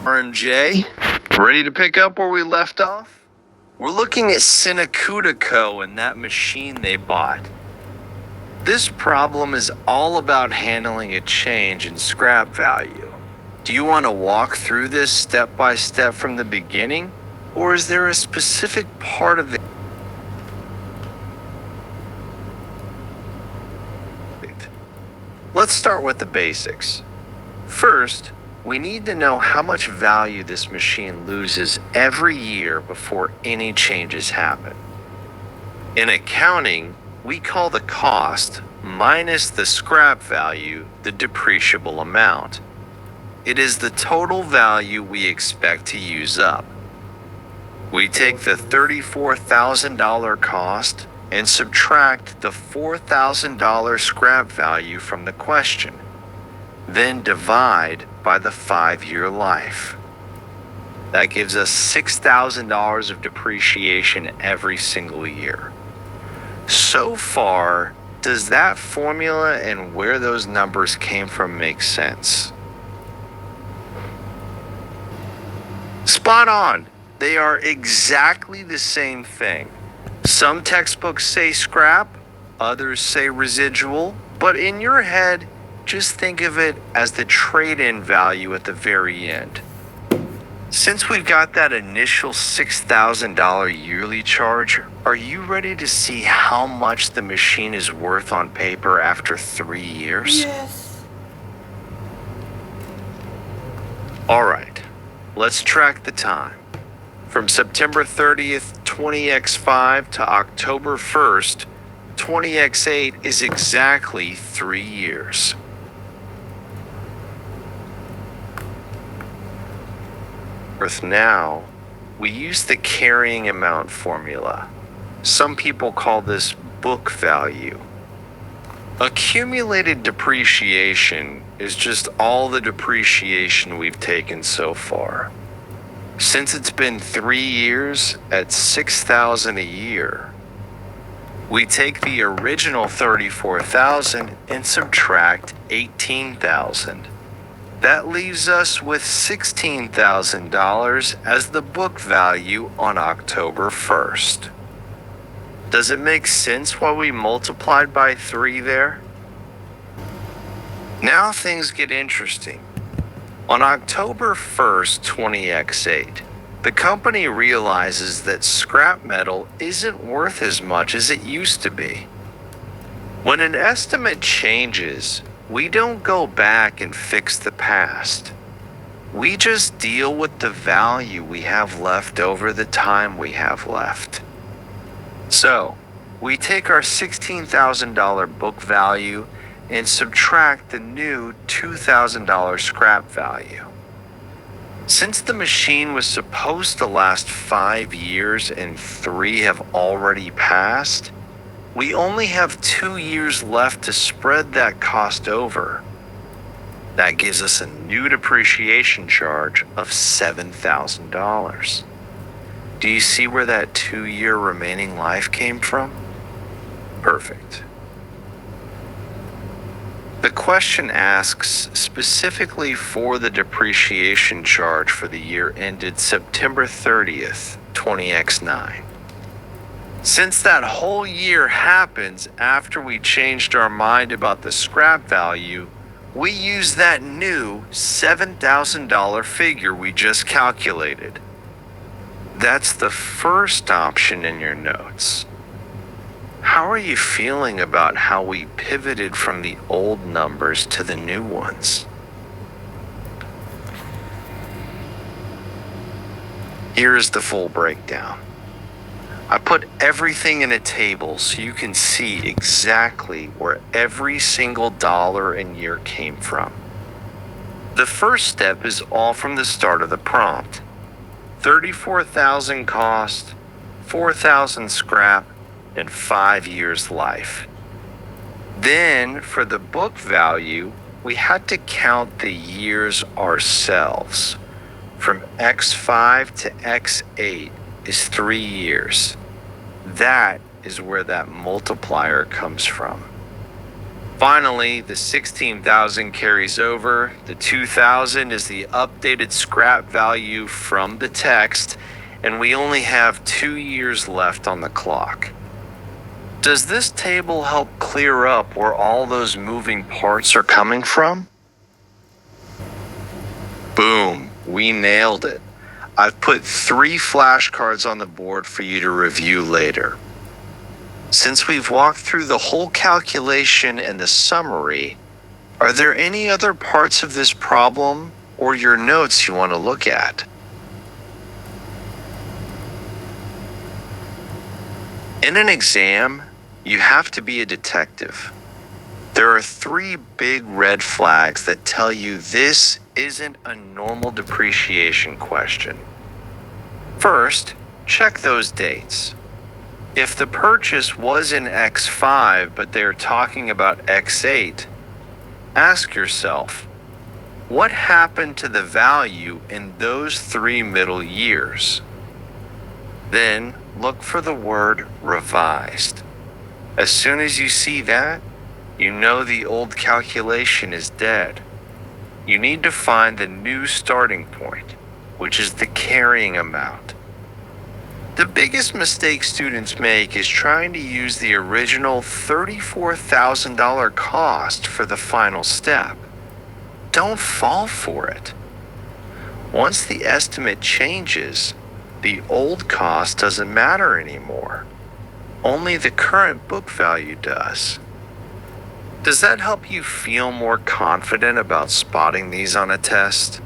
RMJ, ready to pick up where we left off? We're looking at Cinecuta Co. and that machine they bought. This problem is all about handling a change in scrap value. Do you want to walk through this step by step from the beginning? Or is there a specific part of it? Let's start with the basics. First, we need to know how much value this machine loses every year before any changes happen. In accounting, we call the cost minus the scrap value the depreciable amount. It is the total value we expect to use up. We take the $34,000 cost and subtract the $4,000 scrap value from the question, then divide by the 5-year life. That gives us $6,000 of depreciation every single year. So far, does that formula and where those numbers came from make sense? Spot on. They are exactly the same thing. Some textbooks say scrap, others say residual, but in your head, just think of it as the trade-in value at the very end. Since we've got that initial $6,000 yearly charge, are you ready to see how much the machine is worth on paper after 3 years? Yes. All right, let's track the time. From September 30th, 20x5 to October 1st, 20x8 is exactly 3 years. Now, we use the carrying amount formula. Some people call this book value. Accumulated depreciation is just all the depreciation we've taken so far. Since it's been 3 years at $6,000 a year, we take the original $34,000 and subtract $18,000. That leaves us with $16,000 as the book value on October 1st. Does it make sense why we multiplied by 3 there? Now things get interesting. On October 1st, 20x8, the company realizes that scrap metal isn't worth as much as it used to be. When an estimate changes, we don't go back and fix the past. We just deal with the value we have left over the time we have left. So, we take our $16,000 book value and subtract the new $2,000 scrap value. Since the machine was supposed to last 5 years and 3 have already passed, we only have 2 years left to spread that cost over. That gives us a new depreciation charge of $7,000. Do you see where that 2-year remaining life came from? Perfect. The question asks specifically for the depreciation charge for the year ended September 30th, 20x9. Since that whole year happens after we changed our mind about the scrap value, we use that new $7,000 figure we just calculated. That's the first option in your notes. How are you feeling about how we pivoted from the old numbers to the new ones? Here is the full breakdown. I put everything in a table so you can see exactly where every single dollar and year came from. The first step is all from the start of the prompt. $34,000 cost, $4,000 scrap, and 5 years life. Then, for the book value, we had to count the years ourselves. From X5 to X8 is 3 years. That is where that multiplier comes from. Finally, the 16,000 carries over. The 2,000 is the updated scrap value from the text, and we only have 2 years left on the clock. Does this table help clear up where all those moving parts are coming from? Boom, we nailed it. I've put 3 flashcards on the board for you to review later. Since we've walked through the whole calculation and the summary, are there any other parts of this problem or your notes you want to look at? In an exam, you have to be a detective. There are 3 big red flags that tell you this isn't a normal depreciation question. First, check those dates. If the purchase was in X5 but they're talking about X8, ask yourself, what happened to the value in those 3 middle years? Then look for the word revised. As soon as you see that, you know the old calculation is dead. You need to find the new starting point, which is the carrying amount. The biggest mistake students make is trying to use the original $34,000 cost for the final step. Don't fall for it. Once the estimate changes, the old cost doesn't matter anymore. Only the current book value does. Does that help you feel more confident about spotting these on a test?